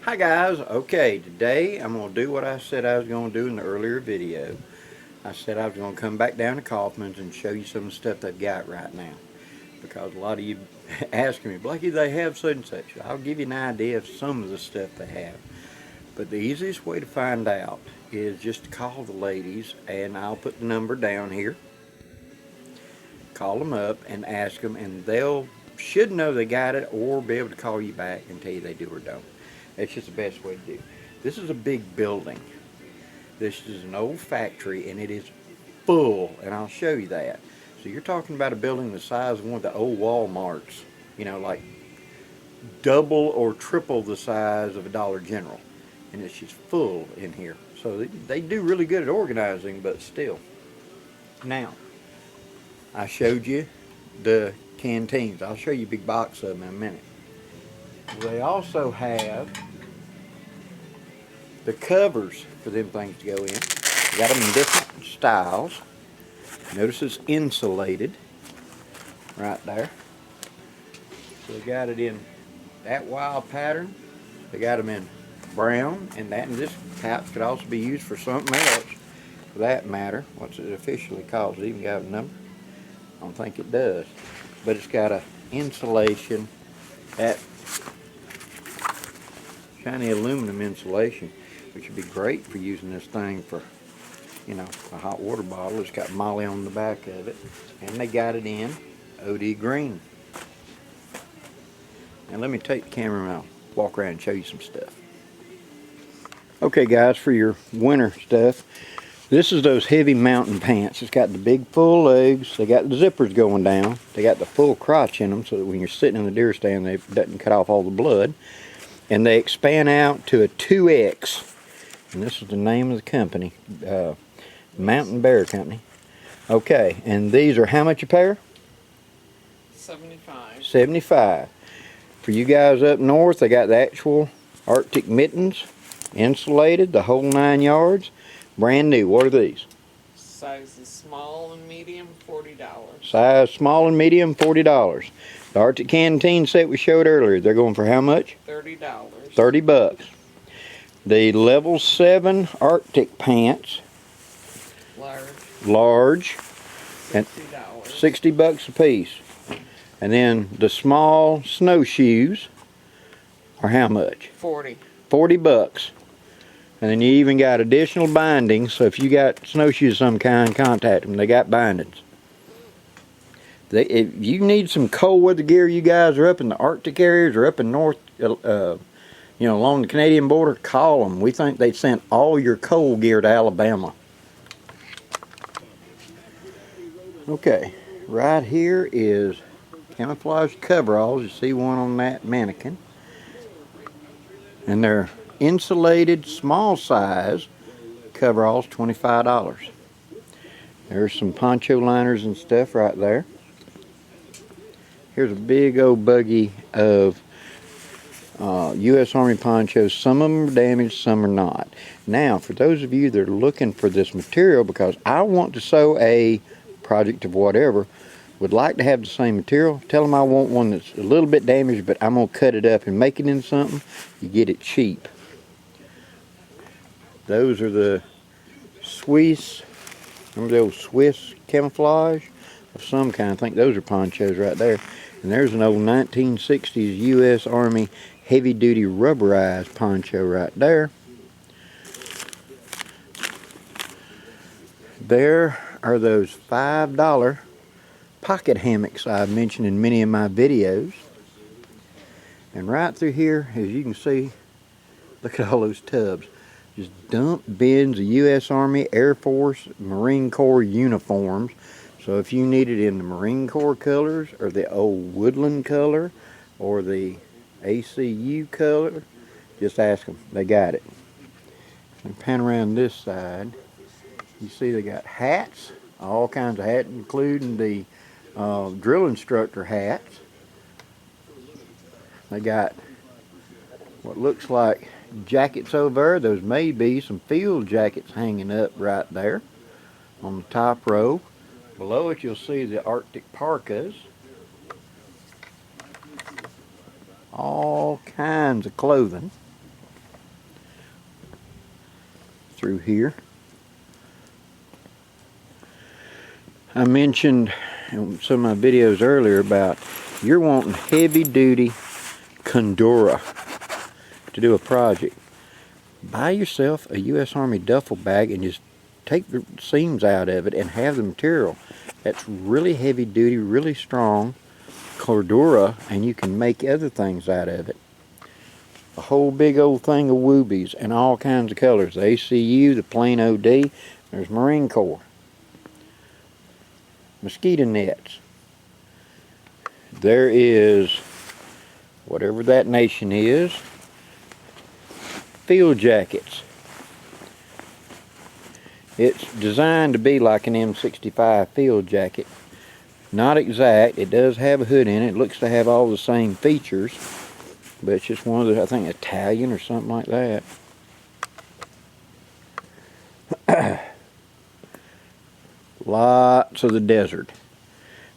Hi guys, okay, today I'm going to do what I said I was going to do in the earlier video. I said I was going to come back down to Kaufman's and show you some of the stuff they've got right now. Because a lot of you asking me, Blakey, they have such and such. I'll give you an idea of some of the stuff they have. But the easiest way to find out is just to call the ladies, and I'll put the number down here. Call them up and ask them, and they'll should know they got it or be able to call you back and tell you they do or don't. That's just the best way to do. This is a big building. This is an old factory and it is full, and I'll show you that. So you're talking about a building the size of one of the old Walmarts, you know, like double or triple the size of a Dollar General, and it's just full in here. So they do really good at organizing, but still. Now, I showed you the canteens. I'll show you a big box of them in a minute. They also have the covers for them things to go in. They got them in different styles. Notice it's insulated right there. So they got it in that wild pattern. They got them in brown, and this pouch could also be used for something else for that matter. What's it officially called? Does it even got a number? I don't think it does. But it's got a insulation, that shiny aluminum insulation, which would be great for using this thing for, you know, a hot water bottle. It's got Molly on the back of it, and they got it in OD green. Now let me take the camera and I'll walk around and show you some stuff. Okay guys, for your winter stuff, this is those heavy mountain pants. It's got the big full legs. They got the zippers going down. They got the full crotch in them so that when you're sitting in the deer stand, it doesn't cut off all the blood. And they expand out to a 2X. And this is the name of the company, Mountain Bear Company. Okay, and these are how much a pair? $75. $75. For you guys up north, they got the actual Arctic mittens, insulated, the whole 9 yards. Brand new. What are these? Sizes small and medium, $40. Size small and medium, $40. The Arctic canteen set we showed earlier, they're going for how much? $30. $30. The level 7 Arctic pants, large, and $60 a piece. And then the small snowshoes are how much? $40. And then you even got additional bindings, so if you got snowshoes of some kind, contact them. They got bindings. If you need some cold weather gear, you guys are up in the Arctic areas or up in north, you know, along the Canadian border, call them. We think they sent all your cold gear to Alabama. Okay, right here is camouflage coveralls. You see one on that mannequin. And they're insulated, small size coveralls, $25. There's some poncho liners and stuff right there. Here's a big old buggy of U.S. Army ponchos. Some of them are damaged, some are not. Now, for those of you that are looking for this material, because I want to sew a project of whatever, would like to have the same material, tell them I want one that's a little bit damaged, but I'm going to cut it up and make it into something. You get it cheap. Those are the Swiss, remember the old Swiss camouflage of some kind. I think those are ponchos right there. And there's an old 1960s U.S. Army heavy-duty rubberized poncho right there. There are those $5 pocket hammocks I've mentioned in many of my videos. And right through here, as you can see, look at all those tubs. Just dump bins of U.S. Army, Air Force, Marine Corps uniforms. So if you need it in the Marine Corps colors, or the old woodland color, or the ACU color, just ask them. They got it. And pan around this side. You see they got hats, all kinds of hats, including the drill instructor hats. They got what looks like jackets over there. Those may be some field jackets hanging up right there on the top row. Below it you'll see the Arctic parkas. All kinds of clothing. through here. I mentioned in some of my videos earlier about you're wanting heavy duty Condora to do a project. Buy yourself a U.S. Army duffel bag and just take the seams out of it and have the material that's really heavy duty, really strong Condora, and you can make other things out of it. A whole big old thing of woobies and all kinds of colors. The ACU, the plain OD, there's Marine Corps. Mosquito nets. There is, whatever that nation is, field jackets. It's designed to be like an M65 field jacket. Not exact. It does have a hood in it. It looks to have all the same features, but it's just one of the, I think, Italian or something like that. Lots of the desert.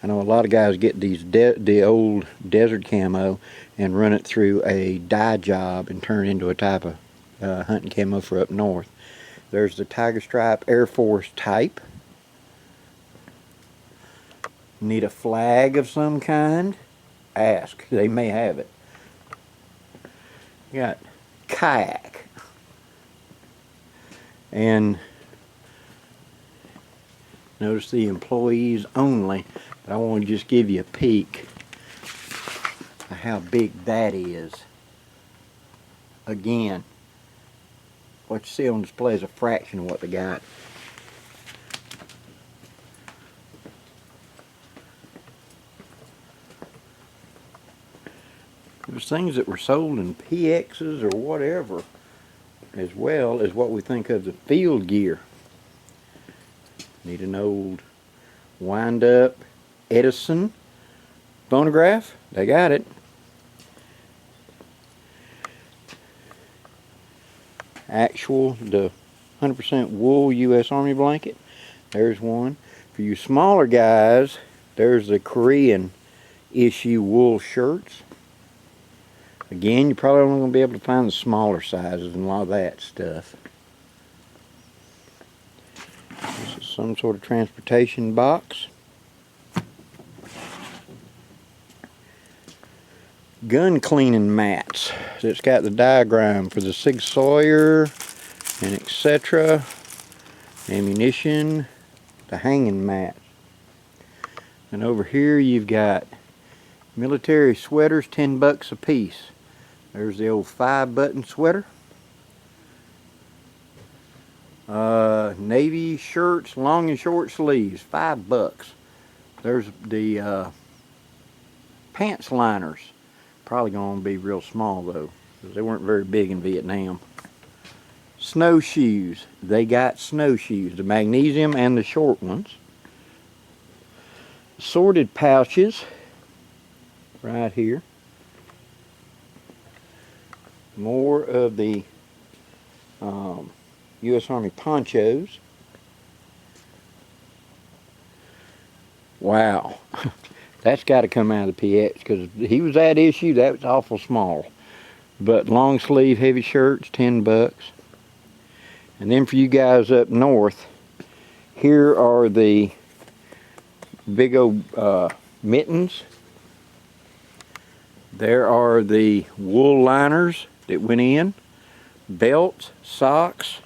I know a lot of guys get these the old desert camo and run it through a dye job and turn it into a type of hunting camo for up north. There's the Tiger Stripe Air Force type. Need a flag of some kind? Ask. They may have it. You got kayak. And notice the employees only. But I want to just give you a peek of how big that is. Again, what you see on display is a fraction of what they got. There's things that were sold in PXs or whatever, as well as what we think of the field gear. Need an old wind-up Edison phonograph. They got it. Actual, the 100% wool U.S. Army blanket. There's one. For you smaller guys, there's the Korean issue wool shirts. Again, you're probably only going to be able to find the smaller sizes and a lot of that stuff. This is some sort of transportation box. Gun cleaning mats. It's got the diagram for the Sig Sauer and etc. Ammunition, the hanging mat. And over here you've got military sweaters, $10 a piece. There's the old 5-button sweater. Navy shirts, long and short sleeves, $5. There's the pants liners. Probably going to be real small though, because they weren't very big in Vietnam. Snowshoes. They got snowshoes, the magnesium and the short ones. Sorted pouches, right here. More of the U.S. Army ponchos. Wow. That's got to come out of the PX, because he was that issue, that was awful small. But long sleeve heavy shirts, $10. And then for you guys up north, here are the big old mittens. There are the wool liners that went in, belts, socks,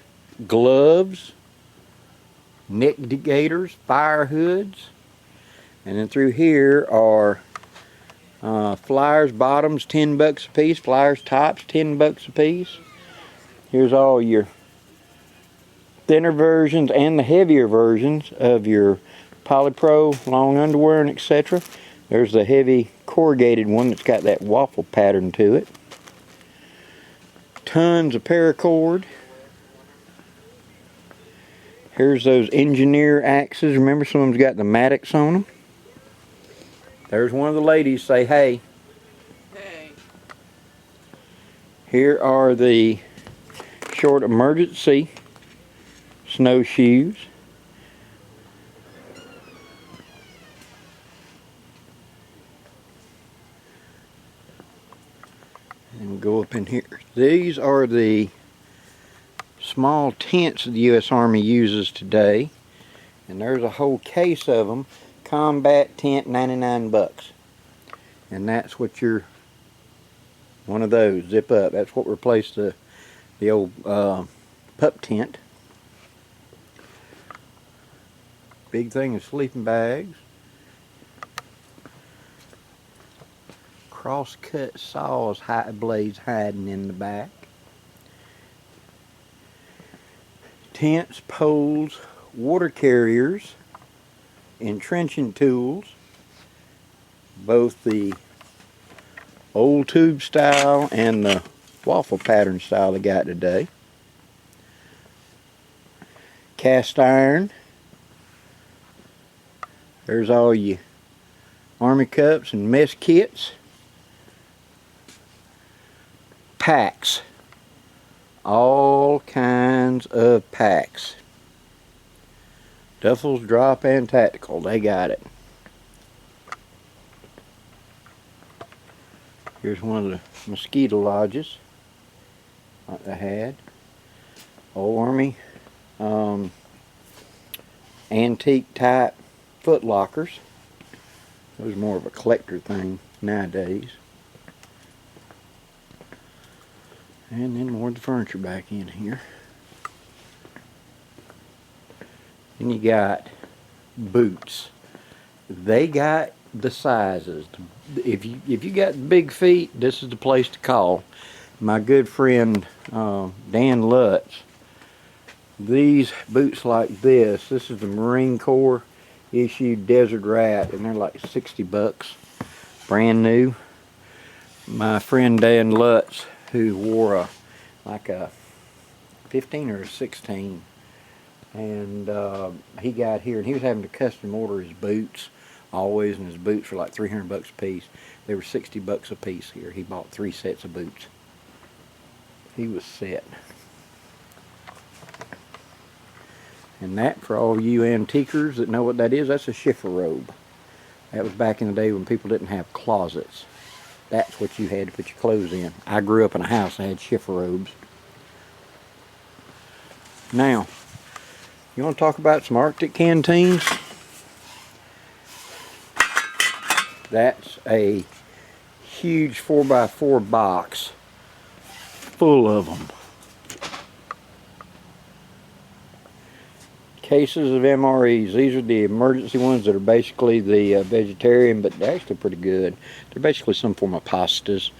gloves, neck gaiters, fire hoods. And then through here are flyers bottoms, $10 a piece. Flyers tops, $10 a piece. Here's all your thinner versions and the heavier versions of your polypro long underwear and etc. There's the heavy corrugated one that's got that waffle pattern to it. Tons of paracord. Here's those engineer axes. Remember, some of them's got the Maddox on them. There's one of the ladies say, hey. Hey. Here are the short emergency snowshoes. And go up in here. These are the small tents the U.S. Army uses today. And there's a whole case of them. Combat tent, 99 bucks. And that's what you're, one of those, zip up. That's what replaced the old pup tent. Big thing of sleeping bags. Cross-cut saws, blades hiding in the back. Tents, poles, water carriers, entrenching tools, both the old tube style and the waffle pattern style they got today. Cast iron. There's all your army cups and mess kits. Packs. All kinds of packs. Duffels, drop, and tactical. They got it. Here's one of the mosquito lodges like they had. Old Army antique type foot lockers. Those are more of a collector thing nowadays. And then more of the furniture back in here. Then you got boots. They got the sizes. If you got big feet, this is the place to call. My good friend Dan Lutz. These boots like this is the Marine Corps issued Desert Rat, and they're like 60 bucks, brand new. My friend Dan Lutz, who wore like a 15 or a 16, and he got here and he was having to custom order his boots always, and his boots were like 300 bucks a piece. They were 60 bucks a piece here. He bought 3 sets of boots. He was set. And that, for all you antiquers that know what that is, that's a shiffer robe. That was back in the day when people didn't have closets. That's what you had to put your clothes in. I grew up in a house that had shiffer robes. Now, you want to talk about some Arctic canteens? That's a huge 4x4 box full of them. Cases of MREs. These are the emergency ones that are basically the vegetarian, but they're actually pretty good. They're basically some form of pastas.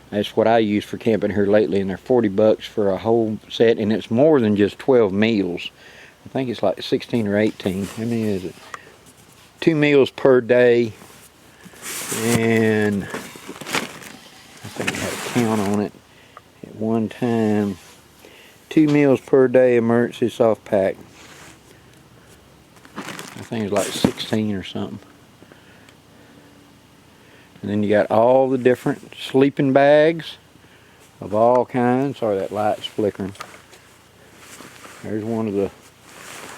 That's what I use for camping here lately, and they're 40 bucks for a whole set, and it's more than just 12 meals. I think it's like 16 or 18. How many is it? 2 meals per day, and I think I had a count on it at one time. 2 meals per day emergency soft pack. I think it's like 16 or something. And then you got all the different sleeping bags of all kinds. Sorry, that light's flickering. There's one of the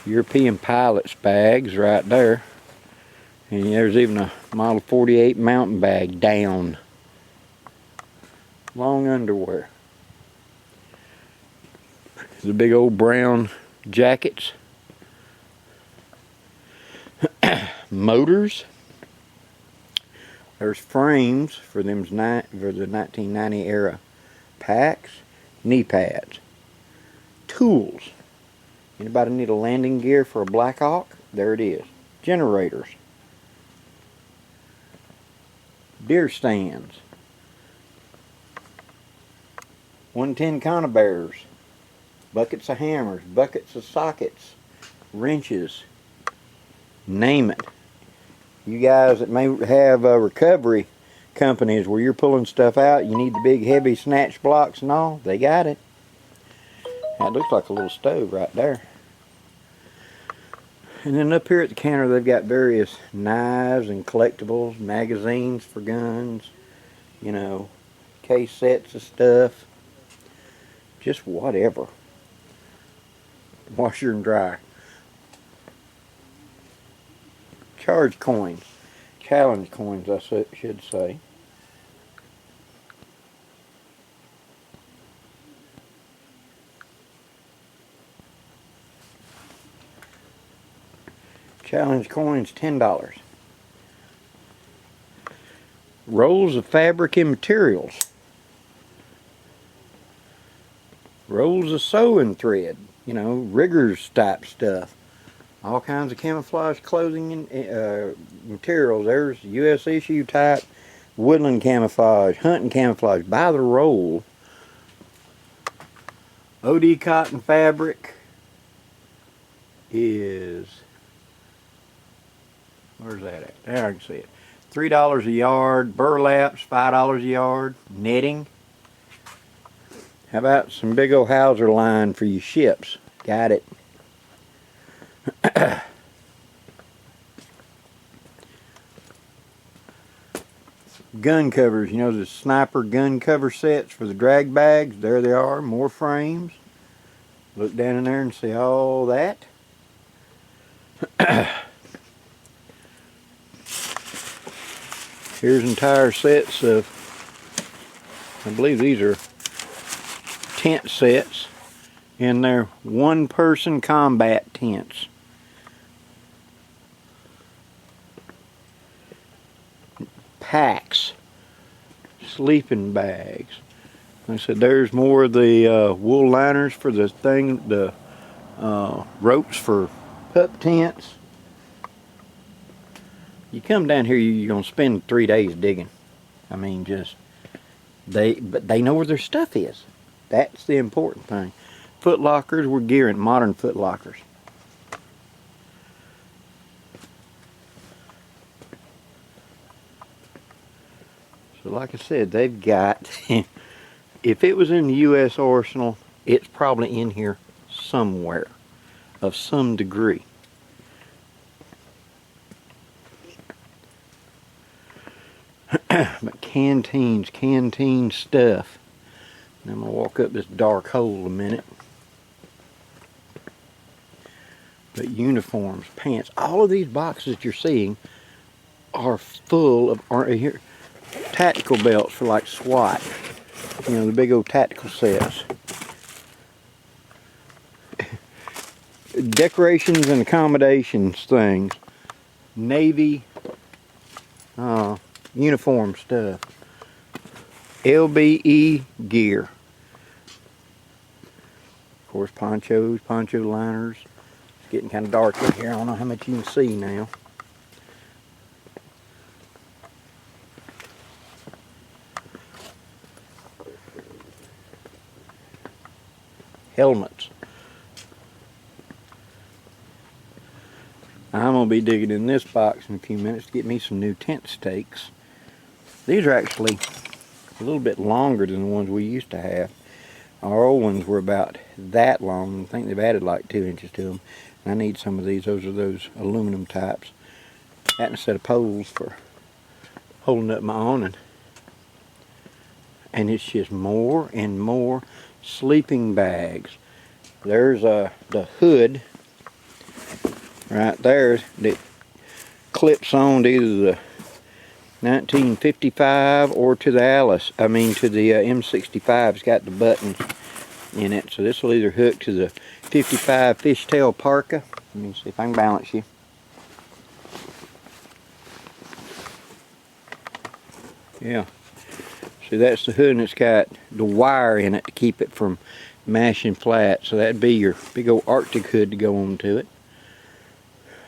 European pilot's bags right there. And there's even a Model 48 mountain bag down. Long underwear. The big old brown jackets. Motors. There's frames for the 1990 era packs. Knee pads. Tools. Anybody need a landing gear for a Black Hawk? There it is. Generators. Deer stands. 110 conibears. Buckets of hammers. Buckets of sockets. Wrenches. Name it. You guys that may have recovery companies where you're pulling stuff out, you need the big heavy snatch blocks and all, they got it. That looks like a little stove right there. And then up here at the counter they've got various knives and collectibles, magazines for guns, you know, case sets of stuff. Just whatever. Washer and dryer. Charge coins. Challenge coins, I should say. Challenge coins, $10. Rolls of fabric and materials. Rolls of sewing thread, you know, riggers type stuff. All kinds of camouflage clothing and materials. There's U.S. issue type woodland camouflage, hunting camouflage by the roll. OD cotton fabric is, where's that at? There I can see it. $3 a yard. Burlaps, $5 a yard. Netting. How about some big old hawser line for your ships? Got it. Gun covers, you know, the sniper gun cover sets for the drag bags. There they are, more frames. Look down in there and see all that. Here's entire sets of, I believe these are tent sets, and they're one-person combat tents. Packs, sleeping bags. Like I said, there's more of the wool liners for the thing, the ropes for pup tents. You come down here, you're gonna spend 3 days digging. I mean, just but they know where their stuff is. That's the important thing. Foot lockers, we're gearing modern foot lockers. So like I said, they've got, if it was in the U.S. arsenal, it's probably in here somewhere of some degree. But canteen stuff. And I'm going to walk up this dark hole a minute. But uniforms, pants, all of these boxes that you're seeing are full of, here, tactical belts for like SWAT. You know, the big old tactical sets. Decorations and accommodations things. Navy uniform stuff. LBE gear. Of course, ponchos, poncho liners. It's getting kind of dark in here. I don't know how much you can see now. Helmets. I'm going to be digging in this box in a few minutes to get me some new tent stakes. These are actually a little bit longer than the ones we used to have. Our old ones were about that long. I think they've added like 2 inches to them. And I need some of these. Those are those aluminum types. That and a set of poles for holding up my awning. And it's just more and more sleeping bags. There's the hood right there that clips on to either the 1955 or to the to the M65. It's got the buttons in it, so this will either hook to the 55 fishtail parka. Let me see if I can balance you. Yeah, see, that's the hood, and it's got the wire in it to keep it from mashing flat, so that'd be your big old Arctic hood to go on to it.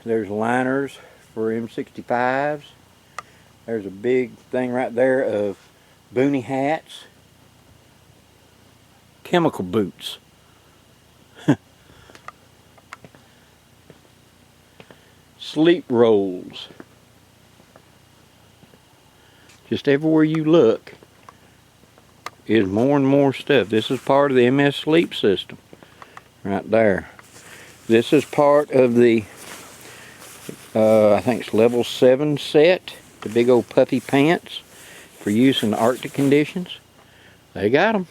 There's liners for M65s. There's a big thing right there of boonie hats. Chemical boots. Sleep rolls. Just everywhere you look is more and more stuff. This is part of the MS Sleep system. Right there. This is part of the I think it's level 7 set. The big old puffy pants for use in the Arctic conditions. They got them.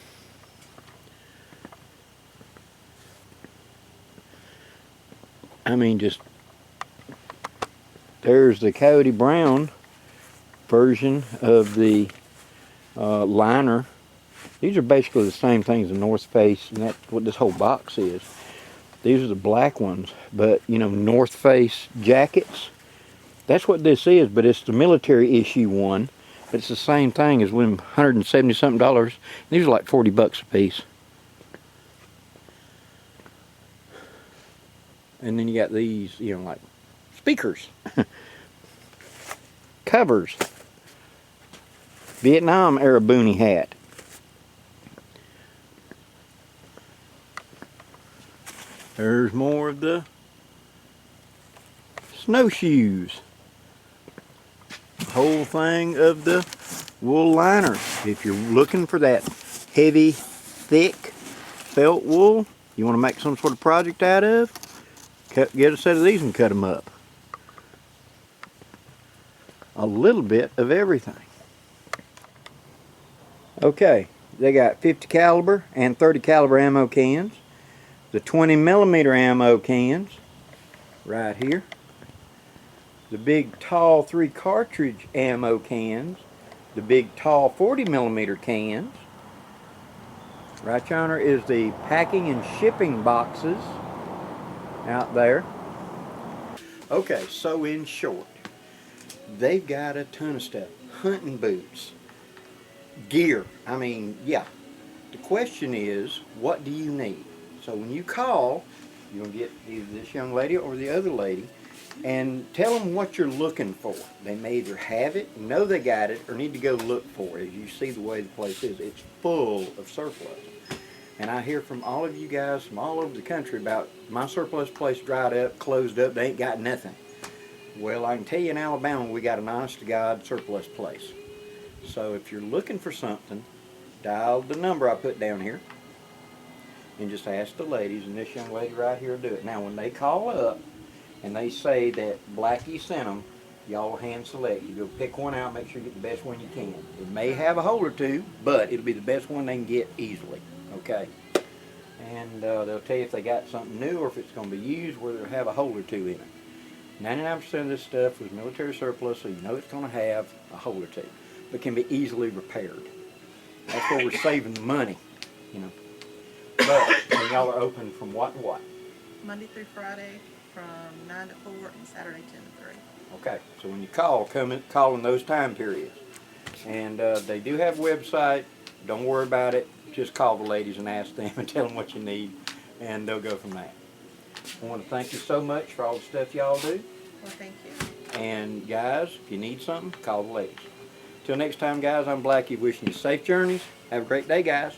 I mean, just, there's the Coyote Brown version of the liner. These are basically the same things as the North Face, and that's what this whole box is. These are the black ones, but you know, North Face jackets. That's what this is, but it's the military issue one. But it's the same thing as them $170 something. These are like $40 a piece. And then you got these, you know, like speakers, covers, Vietnam era boonie hat. There's more of the snowshoes. Whole thing of the wool liners. If you're looking for that heavy, thick felt wool you want to make some sort of project out of, get a set of these and cut them up. A little bit of everything. Okay, they got 50 caliber and 30 caliber ammo cans. The 20mm ammo cans right here. The big tall 3 cartridge ammo cans. The big tall 40mm cans. Right yonder is the packing and shipping boxes out there. Okay, so in short, they've got a ton of stuff. Hunting boots, gear. I mean, yeah. The question is, what do you need? So when you call, you're going to get either this young lady or the other lady and tell them what you're looking for. They may either have it, know they got it, or need to go look for it. As you see the way the place is, it's full of surplus. And I hear from all of you guys from all over the country about my surplus place dried up, closed up, they ain't got nothing. Well, I can tell you in Alabama we got an honest-to-God surplus place. So if you're looking for something, dial the number I put down here and just ask the ladies, and this young lady right here will do it. Now when they call up and they say that Blackie sent them, y'all hand select. You go pick one out, make sure you get the best one you can. It may have a hole or two, but it'll be the best one they can get easily. Okay? And they'll tell you if they got something new or if it's going to be used, whether it'll have a hole or two in it. 99% of this stuff was military surplus, so you know it's going to have a hole or two, but can be easily repaired. That's where we're saving the money, you know. But y'all are open from what to what? Monday through Friday from 9 to 4 and Saturday 10 to 3. Okay, so when you call, call in those time periods. And they do have a website. Don't worry about it. Just call the ladies and ask them and tell them what you need, and they'll go from there. I want to thank you so much for all the stuff y'all do. Well, thank you. And guys, if you need something, call the ladies. Till next time, guys, I'm Blackie wishing you safe journeys. Have a great day, guys.